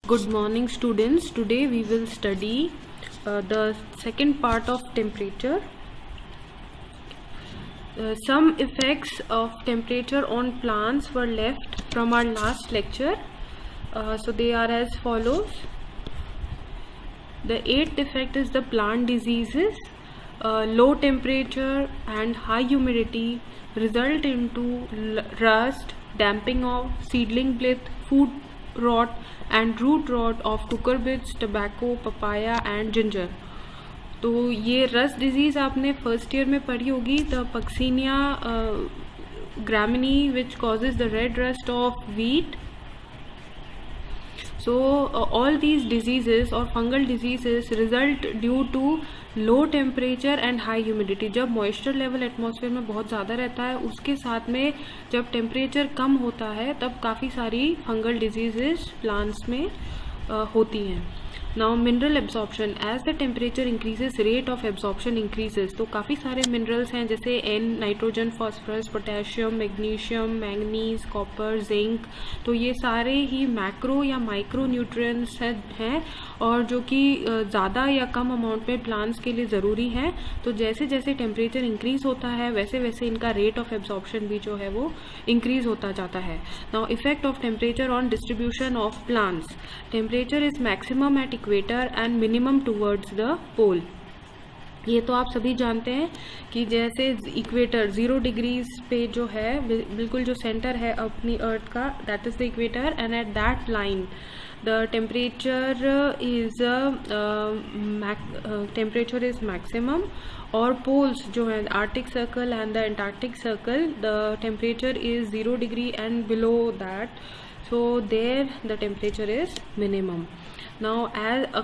Good morning students. Today we will study the second part of temperature. Some effects of temperature on plants were left from our last lecture. So they are as follows. The eighth effect is the plant diseases. Low temperature and high humidity result into rust, damping of seedling pith, food rot and root rot of cucurbits, tobacco, papaya and ginger. तो ये rust disease आपने first year में पढ़ी होगी. The Puccinia ग्रामिनी which causes the red rust of wheat. So all these diseases or fungal diseases result due to low temperature and high humidity. जब moisture level atmosphere में बहुत ज़्यादा रहता है, उसके साथ में जब temperature कम होता है, तब काफ़ी सारी fungal diseases plants में होती हैं. Now mineral absorption, as the temperature increases, rate of absorption increases. तो काफ़ी सारे minerals हैं जैसे N, nitrogen, phosphorus, potassium, magnesium, manganese, copper, zinc. तो ये सारे ही मैक्रो या माइक्रो न्यूट्रिएंट्स हैं और जो कि ज़्यादा या कम अमाउंट में प्लांट्स के लिए ज़रूरी हैं. तो जैसे जैसे टेम्परेचर इंक्रीज होता है वैसे वैसे इनका रेट ऑफ एब्जॉर्प्शन भी जो है वो इंक्रीज होता जाता है. Now effect of temperature on distribution of plants. Temperature is maximum at equator and minimum towards the pole. ये तो आप सभी जानते हैं कि जैसे इक्वेटर 0 डिग्रीज पे जो है बिल्कुल जो सेंटर है अपनी अर्थ का, that is the equator, and at that line the temperature is maximum. और पोल्स जो है Arctic circle and the Antarctic circle, the temperature is 0 degree and below that. So there the temperature is minimum. Now at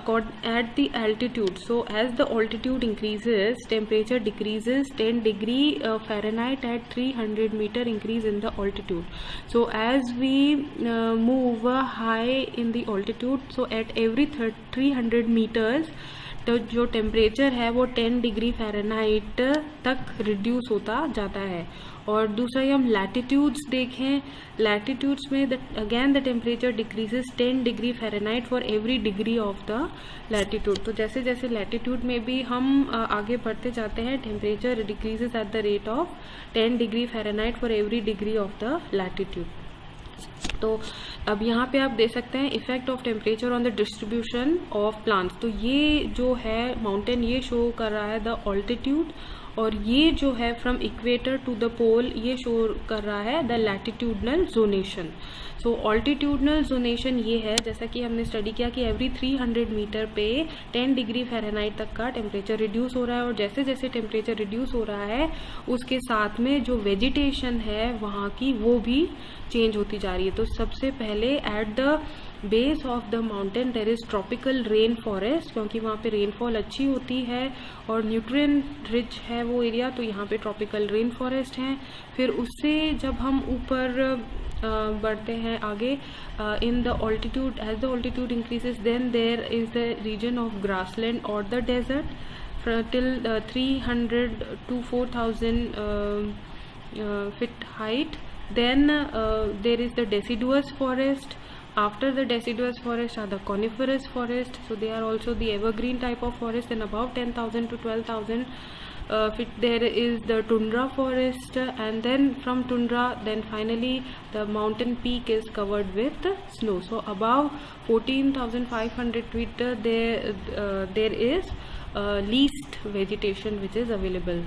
the altitude, so as the altitude increases, temperature decreases 10 degree Fahrenheit at 300 meter increase in the altitude. So as we move high in the altitude, so at every 300 meters तो जो temperature है वो 10 degree Fahrenheit तक reduce होता जाता है. और दूसरा हम लैटिट्यूड्स देखें, लैटिट्यूड्स में again the temperature decreases 10 degree Fahrenheit for every degree of the latitude. तो जैसे जैसे लैटिट्यूड में भी हम आगे बढ़ते जाते हैं, temperature decreases at the rate of 10 degree Fahrenheit for every degree of the latitude. तो अब यहाँ पे आप देख सकते हैं effect of temperature on the distribution of plants. तो ये जो है माउंटेन ये शो कर रहा है द ऑल्टीट्यूड, और ये जो है from equator to the pole ये शो कर रहा है the latitudinal zonation. So altitudinal zonation ये है, जैसा कि हमने स्टडी किया कि एवरी 300 मीटर पे 10 डिग्री फ़ारेनहाइट तक का टेम्परेचर रिड्यूस हो रहा है. और जैसे जैसे टेम्परेचर रिड्यूस हो रहा है उसके साथ में जो वेजिटेशन है वहाँ की वो भी चेंज होती जा रही है. तो सबसे पहले at the base of the mountain there is tropical rain forest, क्योंकि वहाँ पे रेनफॉल अच्छी होती है और न्यूट्रिएंट रिच है वो एरिया, तो यहाँ पे ट्रॉपिकल रेन फॉरेस्ट हैं. फिर उससे जब हम ऊपर बढ़ते हैं आगे in the altitude, as the altitude increases then there is the region of grassland और the desert till 300 to 4000 feet height. Then there is the deciduous forest. After the deciduous forest are the coniferous forest. So they are also the evergreen type of forest. And above 10,000 to 12,000 feet there is the tundra forest. And then from tundra, then finally the mountain peak is covered with snow. So above 14,500 feet there is least vegetation which is available.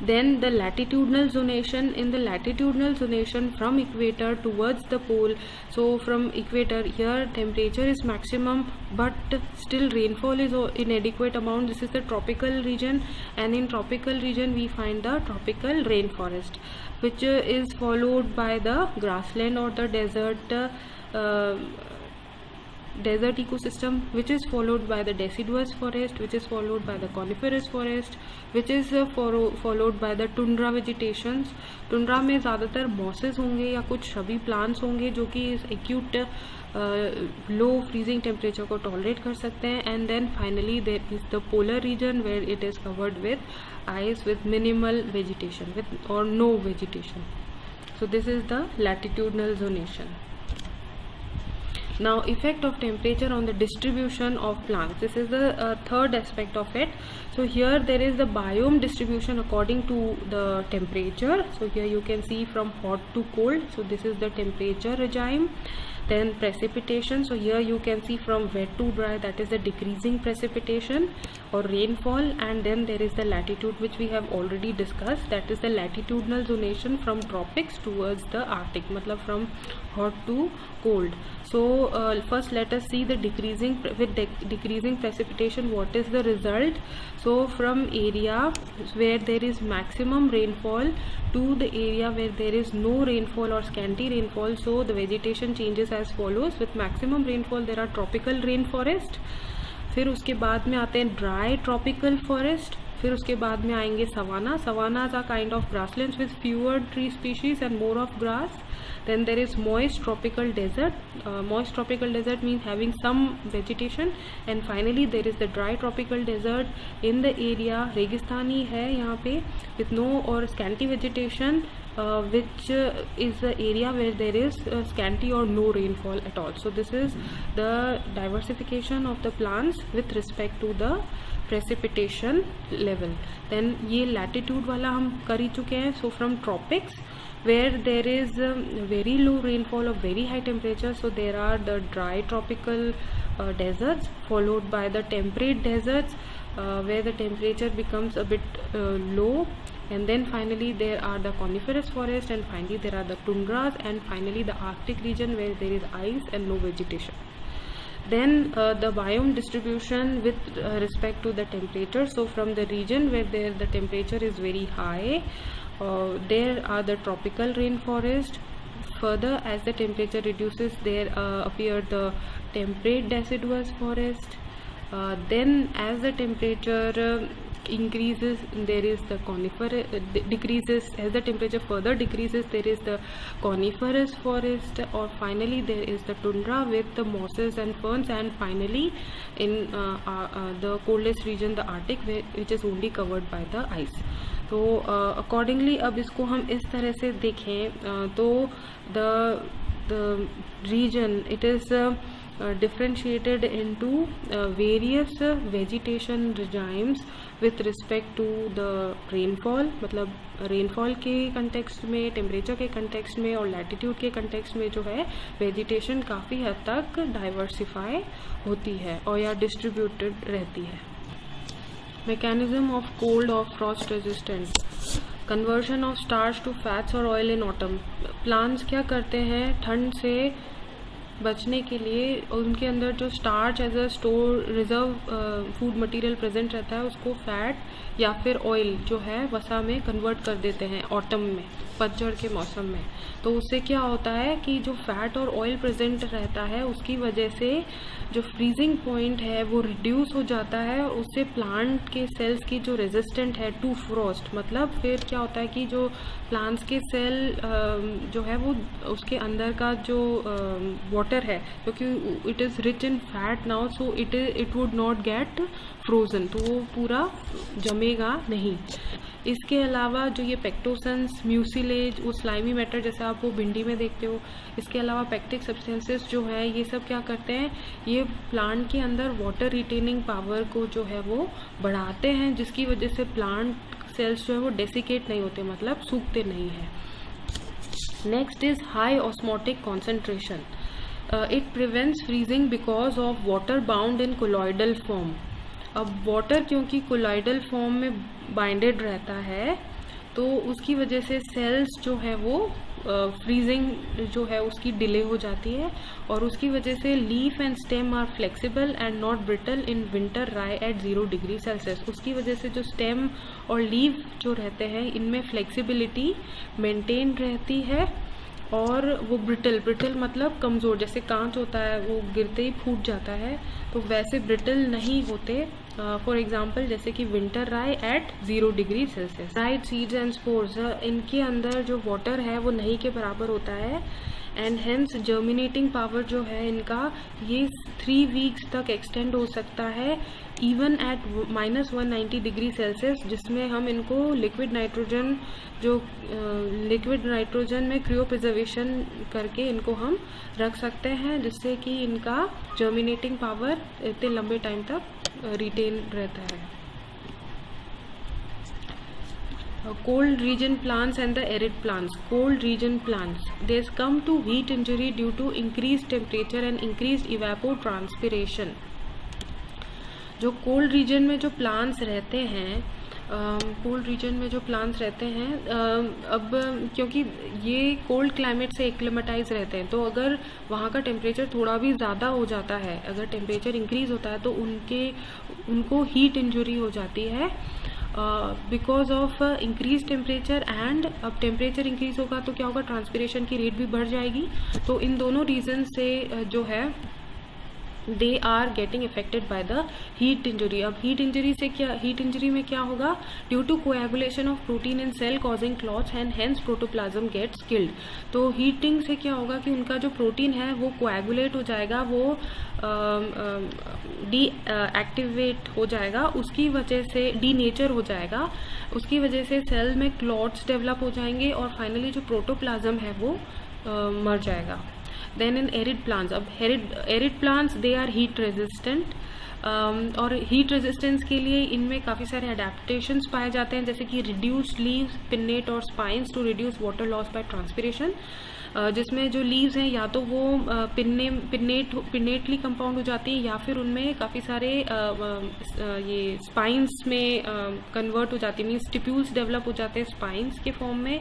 Then the latitudinal zonation. In the latitudinal zonation from equator towards the pole, so from equator here temperature is maximum but still rainfall is inadequate amount. This is the tropical region, and in tropical region we find the tropical rainforest, which is followed by the grassland or the desert ecosystem, which is followed by the deciduous forest, which is followed by the coniferous forest, which is followed by the tundra vegetations. Tundra में ज़्यादातर mosses होंगे या कुछ shrubby plants होंगे जो कि इस acute low freezing temperature को टॉलरेट कर सकते हैं. And then finally there is the polar region where it is covered with ice with minimal vegetation with और no vegetation. So this is the latitudinal zonation. Now, effect of temperature on the distribution of plants. This is the third aspect of it. So here there is the biome distribution according to the temperature. So here you can see from hot to cold. So this is the temperature regime. Then precipitation. So here you can see from wet to dry, that is the decreasing precipitation or rainfall. And then there is the latitude, which we have already discussed, that is the latitudinal zonation from tropics towards the Arctic, matlab from hot to cold. So first let us see the decreasing precipitation, what is the result. So from area where there is maximum rainfall to the area where there is no rainfall or scanty rainfall, so the vegetation changes as follows. With maximum rainfall there are tropical rainforest, फिर उसके बाद में आते हैं dry tropical forest, फिर उसके बाद में आएंगे savanna. Savannas are kind of grasslands with fewer tree species and more of grass. Then there is moist tropical desert. Moist tropical desert means having some vegetation. And finally there is the dry tropical desert. In the area रेगिस्तानी है यहाँ पे with no or scanty vegetation, which is the area where there is scanty or no rainfall at all. So this is the diversification of the plants with respect to the precipitation level. Then ये latitude वाला हम कर ही चुके हैं. So from tropics where there is very low rainfall or very high temperature, so there are the dry tropical deserts, followed by the temperate deserts where the temperature becomes a bit low, and then finally there are the coniferous forest, and finally there are the tundras, and finally the Arctic region where there is ice and no vegetation. Then the biome distribution with respect to the temperature. So from the region where the temperature is very high, there are the tropical rainforest. Further, as the temperature reduces, there appear the temperate deciduous forest. Then as the temperature increases, there is the coniferous decreases. As the temperature further decreases, there is the coniferous forest, or finally there is the tundra with the mosses and ferns, and finally in the coldest region, the Arctic, which is only covered by the ice. तो accordingly अब इसको हम इस तरह से देखें तो the region, it is differentiated into various vegetation regimes with respect to the rainfall. मतलब rainfall के context में, temperature के context में और latitude के context में जो है vegetation काफ़ी हद तक diversify होती है और या distributed रहती है. Mechanism of cold or frost resistant. Conversion of starch to fats or oil in autumn. Plants क्या करते हैं ठंड से बचने के लिए, उनके अंदर जो starch as a store reserve food material present रहता है उसको फैट या फिर ऑयल जो है वसा में कन्वर्ट कर देते हैं ऑटम में, पतझड़ के मौसम में. तो उससे क्या होता है कि जो फैट और ऑयल प्रेजेंट रहता है उसकी वजह से जो फ्रीजिंग पॉइंट है वो रिड्यूस हो जाता है, और उससे प्लांट के सेल्स की जो रेजिस्टेंट है टू फ्रॉस्ट, मतलब फिर क्या होता है कि जो प्लांट्स के सेल जो है वो उसके अंदर का जो वाटर है, क्योंकि it is rich in fat now, so it would not gate frozen, तो वो पूरा जमेगा नहीं. इसके अलावा जो ये पेक्टोसन्स, म्यूसिलेज, वो स्लाइमी मैटर जैसा आप वो भिंडी में देखते हो, इसके अलावा पेक्टिक सब्सटेंसेस जो है ये सब क्या करते हैं, ये प्लांट के अंदर वाटर रिटेनिंग पावर को जो है वो बढ़ाते हैं, जिसकी वजह से प्लांट सेल्स जो है वो डेसिकेट नहीं होते, मतलब सूखते नहीं है. Next is high osmotic concentration. It prevents freezing because of water bound in colloidal form. अब वाटर क्योंकि कोलॉइडल फॉर्म में बाइंडेड रहता है तो उसकी वजह से सेल्स जो है वो फ्रीजिंग जो है उसकी डिले हो जाती है, और उसकी वजह से leaf and stem are flexible and not brittle in winter dry at 0 degree Celsius. उसकी वजह से जो स्टेम और लीफ जो रहते हैं इनमें फ्लेक्सिबिलिटी मेंटेन रहती है, और वो ब्रिटल मतलब कमज़ोर, जैसे कांच होता है वो गिरते ही फूट जाता है, तो वैसे ब्रिटल नहीं होते. फॉर एग्जांपल जैसे कि winter rye at 0 degree Celsius. Right seeds and spores, इनके अंदर जो वाटर है वो नहीं के बराबर होता है, एंड हेंस जर्मिनेटिंग पावर जो है इनका ये 3 वीक्स तक एक्सटेंड हो सकता है इवन एट -190 डिग्री सेल्सियस, जिसमें हम इनको लिक्विड नाइट्रोजन में क्रियो प्रिजर्वेशन करके इनको हम रख सकते हैं, जिससे कि इनका जर्मिनेटिंग पावर इतने लंबे टाइम तक रिटेन रहता है। Cold region plants and the arid plants. Cold region plants, they come to heat injury due to increased temperature and increased evapotranspiration. जो कोल्ड रीजन में जो प्लांट्स रहते हैं, अब क्योंकि ये कोल्ड क्लाइमेट से एक्लिमेटाइज रहते हैं, तो अगर वहाँ का टेम्परेचर थोड़ा भी ज़्यादा हो जाता है, अगर टेम्परेचर इंक्रीज होता है तो उनको हीट इंजरी हो जाती है because of increase temperature. And अब टेम्परेचर इंक्रीज होगा तो क्या होगा, ट्रांसपिरेशन की रेट भी बढ़ जाएगी। तो इन दोनों रीजन से जो है they are getting affected by the heat injury. अब हीट इंजरी में क्या होगा, due to coagulation of protein in cell causing clots and hence protoplasm gets killed. तो हीटिंग से क्या होगा कि उनका जो प्रोटीन है वो कोएगुलेट हो जाएगा, वो डीएक्टिवेट हो जाएगा, उसकी वजह से डीनेचर हो जाएगा, उसकी वजह से सेल में क्लॉट्स डेवलप हो जाएंगे और फाइनली जो प्रोटोप्लाज्म है वो मर जाएगा। देन इन एरिड प्लांट्स, अब arid plants they are heat resistant, और हीट रेजिस्टेंस के लिए इनमें काफ़ी सारे अडेप्टेशंस पाए जाते हैं, जैसे कि रिड्यूस्ड लीव्स, पिन्नेट और spines to reduce water loss by transpiration, जिसमें जो लीव्स हैं या तो वो पिन्नेटली कंपाउंड हो जाती हैं या फिर उनमें काफ़ी सारे ये स्पाइंस में कन्वर्ट हो जाती है, मीन्स स्टिप्यूल्स डेवलप हो जाते हैं स्पाइंस के फॉर्म में।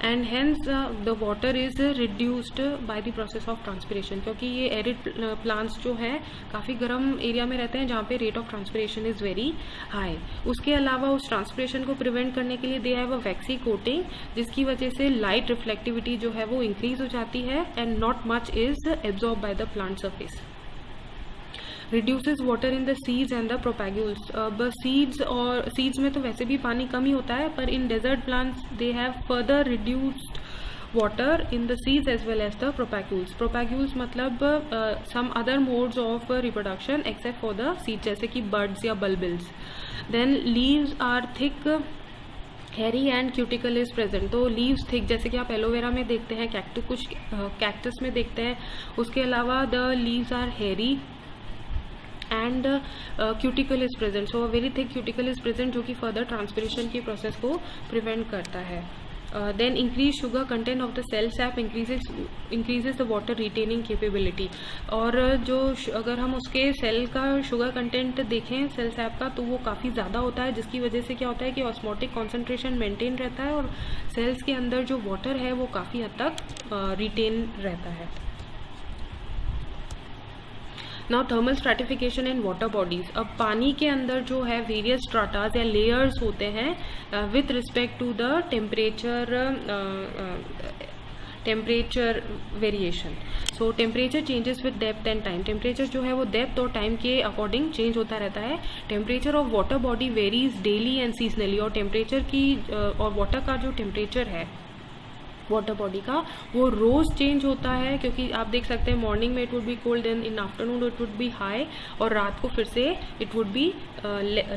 And hence the water is reduced by the process of transpiration, क्योंकि ये एरिड प्लांट्स जो है काफ़ी गर्म एरिया में रहते हैं जहाँ पे rate of transpiration is very high. उसके अलावा उस ट्रांसपिरेशन को प्रिवेंट करने के लिए they have a vaccine coating, जिसकी वजह से लाइट रिफ्लेक्टिविटी जो है वो इंक्रीज हो जाती है and not much is absorb by the plant surface. Reduces water in the seeds and the propagules. अब सीड्स में तो वैसे भी पानी कम ही होता है, पर in desert plants they have further reduced water in the seeds as well as the propagules. Propagules मतलब some other modes of reproduction except for the seeds, जैसे कि buds या bulbils. Then leaves are thick, hairy and cuticle is present. तो leaves thick जैसे कि आप aloe vera में देखते हैं, कुछ कैक्टस में देखते हैं, उसके अलावा the leaves are hairy and cuticle is present. So a very thick cuticle is present जो कि further transpiration की process को prevent करता है. Then increased sugar content of the cell sap increases the water retaining capability. और जो अगर हम उसके सेल का शुगर कंटेंट देखें सेल सैप का, तो वो काफ़ी ज़्यादा होता है, जिसकी वजह से क्या होता है कि ऑस्मोटिक कॉन्सेंट्रेशन मेंटेन रहता है और सेल्स के अंदर जो वाटर है वो काफ़ी हद तक रिटेन रहता है। नाउ थर्मल स्ट्रैटिफिकेशन इन वाटर बॉडीज। अब पानी के अंदर जो है वेरियस स्ट्राटास या लेयर्स होते हैं with respect to the temperature variation. So temperature changes with depth and time. Temperature जो है वो डेप्थ और टाइम के अकॉर्डिंग चेंज होता रहता है। Temperature of water body varies daily and seasonally. और टेम्परेचर की और वाटर का जो टेम्परेचर है वाटर बॉडी का वो रोज चेंज होता है, क्योंकि आप देख सकते हैं मॉर्निंग में it would be cold, then in afternoon it would be high और रात को फिर से इट वुड बी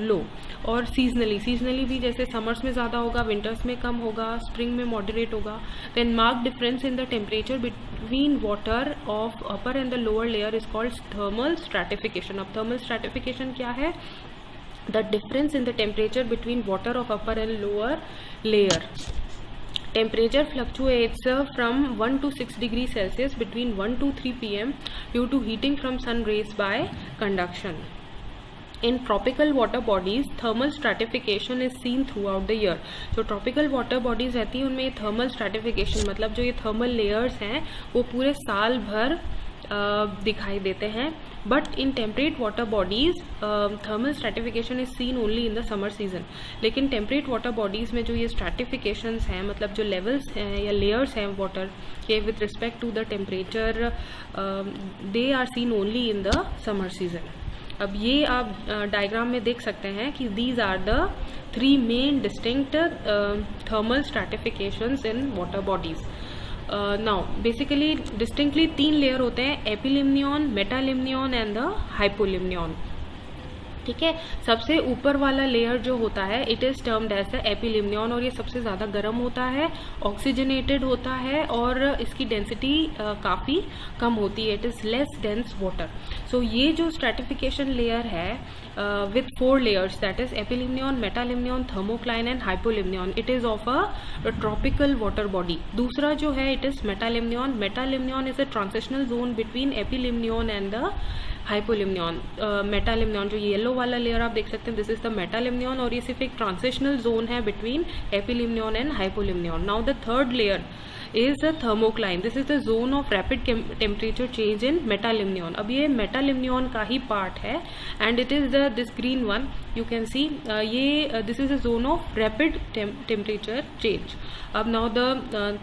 लो। और सीजनली भी जैसे समर्स में ज़्यादा होगा, विंटर्स में कम होगा, स्प्रिंग में मॉडरेट होगा। Then mark difference in the temperature between water of upper and the lower layer is called thermal stratification. अब थर्मल स्ट्रैटिफिकेशन क्या है? The difference in the temperature between water of upper and lower layer. Temperature fluctuates from 1 to 6 degrees Celsius between 1 to 3 p.m. due to heating from sun rays by conduction. In tropical water bodies, thermal stratification is seen throughout the year. जो tropical water bodies रहती हैं उनमें thermal stratification मतलब जो ये thermal layers हैं वो पूरे साल भर दिखाई देते हैं। But in temperate water bodies thermal stratification is seen only in the summer season. लेकिन टेम्परेट वाटर बॉडीज में जो ये स्ट्रैटिफिकेशंस हैं, मतलब जो लेवल्स हैं या लेयर्स हैं वाटर के with respect to the temperature, they are seen only in the summer season. अब ये आप डायग्राम में देख सकते हैं कि these are the 3 main distinct thermal stratifications in water bodies. Now basically distinctly 3 layer होते हैं, एपिलिम्नियन, मेटालिम्नियन एंड द हाइपोलिम्नियन। ठीक है, सबसे ऊपर वाला लेयर जो होता है it is termed as the epilimnion, और ये सबसे ज्यादा गर्म होता है, ऑक्सीजनेटेड होता है और इसकी डेंसिटी काफी कम होती है, it is less dense water. So ये जो स्ट्रैटिफिकेशन लेयर है with 4 layers, that is epilimnion, metalimnion, thermocline and hypolimnion, it is of a tropical water body। दूसरा जो है it is metalimnion। metalimnion is a transitional zone between epilimnion and the हाइपोलिम्नियन। मेटालिम्नियन जो yellow वाला layer आप देख सकते हैं, दिस इज द मेटालिम्नियन, और ये सिर्फ एक ट्रांजिशनल जोन है between epilimnion and hypolimnion. Now the third layer is the thermocline, this is the zone of rapid temperature change in metalimnion। अब ये metalimnion का ही पार्ट है and it is the this green one you can see, ये this is a zone of rapid temperature change। अब now the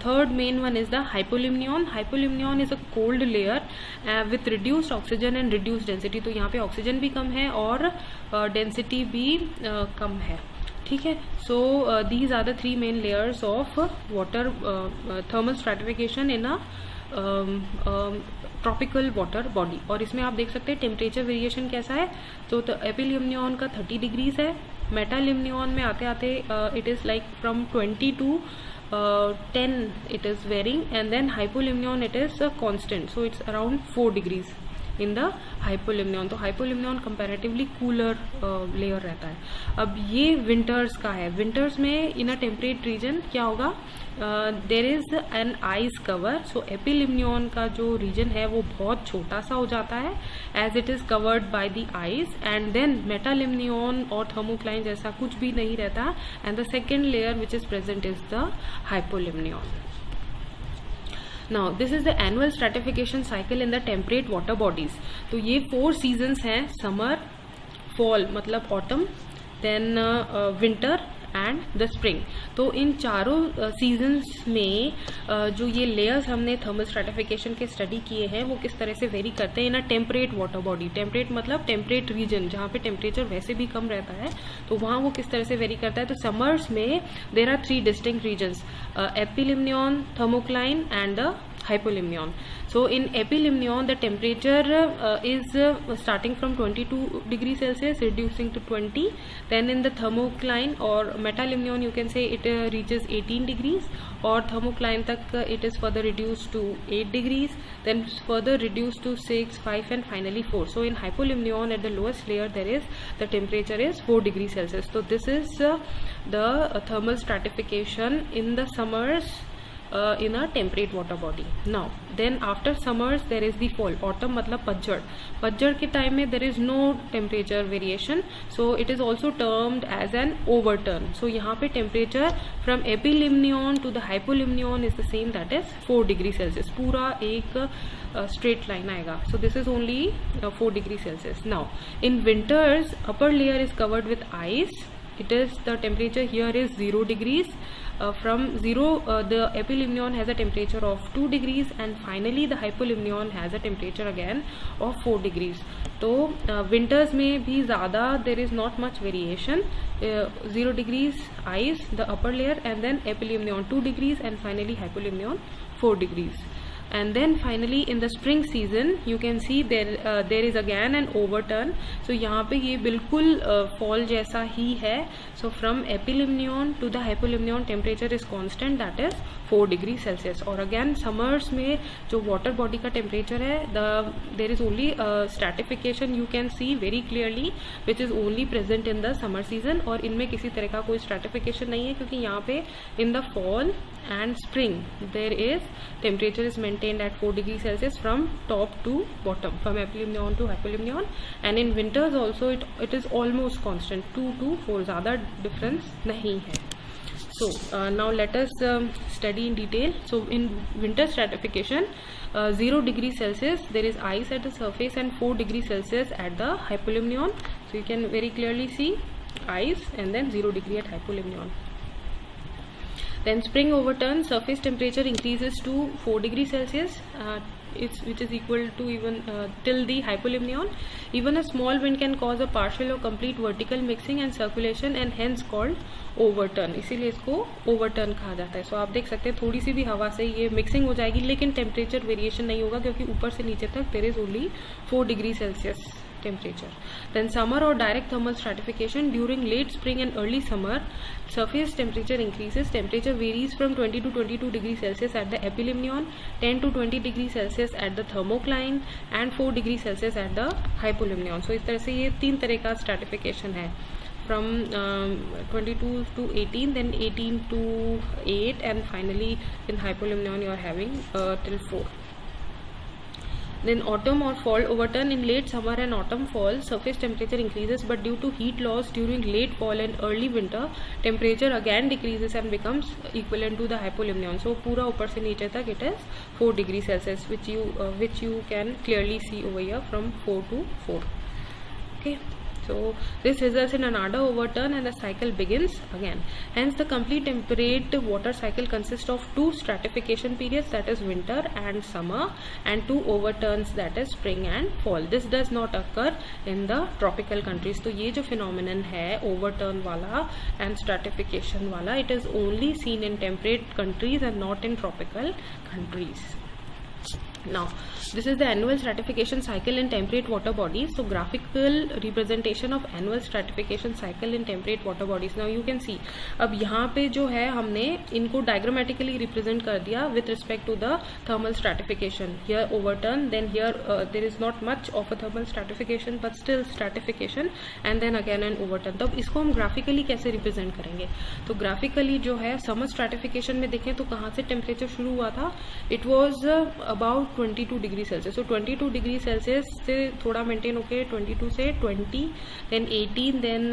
third main one is the hypolimnion। hypolimnion is a cold layer with reduced oxygen and reduced density, तो यहाँ पे oxygen भी कम है और density भी कम है। ठीक है, so these are the 3 main layers of water thermal stratification in a tropical water body. और इसमें आप देख सकते हैं टेम्परेचर वेरिएशन कैसा है। तो एपिलिम्नियन का 30 डिग्रीज है, मेटालिम्नियन में आते आते it is like from 20 to 10 it is varying, and then hypolimnion it is constant, so it's around 4 degrees in the hypolimnion. तो हाइपोलिम्नियन कंपैरेटिवली कूलर लेयर रहता है। अब ये विंटर्स का है। विंटर्स में इन अ टेम्परेट रीजन क्या होगा, there is an ice cover. So epilimnion का जो रीजन है वो बहुत छोटा सा हो जाता है as it is covered by the ice, and then metalimnion और थर्मोक्लाइन जैसा कुछ भी नहीं रहता, and the second layer which is present is the hypolimnion. Now this is the annual stratification cycle in the temperate water bodies। तो ये 4 seasons हैं, summer, fall मतलब autumn, then winter and the spring. तो इन चारों seasons में जो ये लेयर्स हमने थर्मल स्ट्रैटिफिकेशन के स्टडी किए हैं वो किस तरह से वेरी करते हैं इन अ टेम्परेट वाटर बॉडी। टेम्परेट मतलब टेम्परेट रीजन जहाँ पे टेम्परेचर वैसे भी कम रहता है, तो वहाँ वो किस तरह से वेरी करता है। तो समर्स में there are 3 distinct regions, epilimnion, thermocline and the hypolimnion। So in epilimnion the temperature is starting from 22 degrees Celsius reducing to 20, then in the thermocline or metalimnion you can say it reaches 18 degrees, or thermocline tak it is further reduced to 8 degrees, then further reduced to 6, 5 and finally 4। So in hypolimnion at the lowest layer there is the temperature is 4 degrees Celsius। So this is the thermal stratification in the summers in a temperate water body। Now then after summers there is the fall, autumn मतलब पतझड़। पतझड़ के time में there is no temperature variation, so it is also termed as an overturn। So यहाँ पे temperature from epilimnion to the hypolimnion is the same, that is 4 degrees Celsius। पूरा एक straight line आएगा। So this is only 4 degrees Celsius। Now in winters upper layer is covered with ice, it is the temperature here is 0 degrees। From 0 the epilimnion has a temperature of 2 degrees and finally the hypolimnion has a temperature again of 4 degrees। तो winters में भी ज़्यादा there is not much variation, 0 degrees ice the upper layer and then epilimnion 2 degrees and finally hypolimnion 4 degrees। And then finally in the spring season you can see there is again an overturn। so यहाँ पे ये बिल्कुल fall जैसा ही है। so from epilimnion to the hypolimnion temperature is constant, that is 4 degrees Celsius। और again summers में जो water body का temperature है there is only stratification you can see very clearly which is only present in the summer season, और इनमें किसी तरह का कोई stratification नहीं है क्योंकि यहाँ पे in the fall and spring there is temperature is maintained at 4 degrees Celsius from top to bottom, from epilimnion to hypolimnion, and in winters also it is almost constant, 2 to 4, ज़्यादा difference नहीं है। So now let us study in detail। So in winter stratification 0 degrees Celsius there is ice at the surface and 4 degrees Celsius at the hypolimnion। So you can very clearly see ice and then 0 degree at hypolimnion। Then spring overturn, surface temperature increases to 4 degrees Celsius which is equal to even till the hypolimnion. Even a small wind can cause a partial or complete vertical mixing and circulation and hence called overturn. इसीलिए इसको overturn कहा जाता है. So आप देख सकते हैं थोड़ी सी भी हवा से ये mixing हो जाएगी, लेकिन temperature variation नहीं होगा क्योंकि ऊपर से नीचे तक there is only 4 degrees Celsius temperature. Then summer or direct thermal stratification. During late spring and early summer, surface temperature increases. Temperature varies from 20 to 22 degrees Celsius at the epilimnion, 10 to 20 degrees Celsius at the thermocline and 4 degrees Celsius at the hypolimnion. So इस तरह से ये 3 तरह का stratification है. From 22 to 18, then 18 to 8, and finally in hypolimnion you are having till 4. Then autumn or fall overturn. In late summer and autumn fall, surface temperature increases, but due to heat loss during late fall and early winter, temperature again decreases and becomes equivalent to the hypolimnion. So पूरा ऊपर से नीचे तक it is 4 degrees Celsius, which you can clearly see over here from 4 to 4. Okay. So this results in another overturn and the cycle begins again. Hence the complete temperate water cycle consists of 2 stratification periods, that is winter and summer, and 2 overturns, that is spring and fall. This does not occur in the tropical countries. तो ये जो phenomenon है overturn वाला and stratification वाला, it is only seen in temperate countries and not in tropical countries. Now this is the annual stratification cycle in temperate water bodies. So graphical representation of annual stratification cycle in temperate water bodies. Now you can see, अब यहाँ पे जो है हमने इनको diagrammatically represent कर दिया with respect to the thermal stratification. Here overturn, then here there is not much of a thermal stratification but still stratification, and then again an overturn. तो अब इसको हम graphically कैसे represent करेंगे? तो graphically जो है summer stratification में देखें तो कहाँ से temperature शुरू हुआ था? It was about 22 degree Celsius. So 22 degree Celsius से थोड़ा मेंटेन होके 22 से 20, देन 18, देन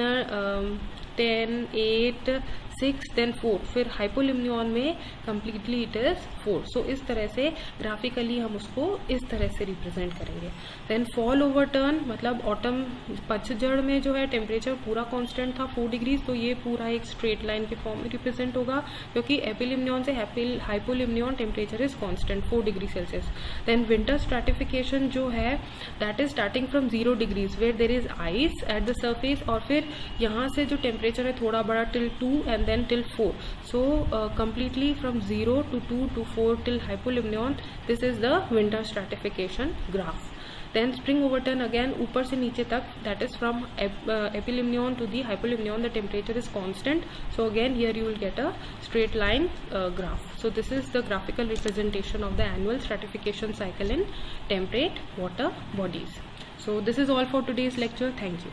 10, 8, 6, देन 4, फिर हाइपोलिम्नियन में कम्प्लीटली इट इज 4. सो इस तरह से ग्राफिकली हम उसको इस तरह से रिप्रेजेंट करेंगे. देन फॉल ओवरटर्न, मतलब ऑटम पतझड़ में जो है टेम्परेचर पूरा कांस्टेंट था 4 डिग्रीज, तो ये पूरा एक स्ट्रेट लाइन के फॉर्म में रिप्रेजेंट होगा क्योंकि एपिलिम्नियन से hypolimnion temperature is constant 4 degree Celsius. Then winter stratification जो है that is starting from 0 degrees where there is ice at the surface, और फिर यहाँ से जो टेम्परेचर है थोड़ा बड़ा till 2 and then till 4. So completely from 0 to 2 to 4 till hypolimnion, this is the winter stratification graph. Then spring overturn again ऊपर से नीचे तक, that is from epilimnion to the hypolimnion the temperature is constant. So again here you will get a straight line graph. So this is the graphical representation of the annual stratification cycle in temperate water bodies. So this is all for today's lecture. Thank you.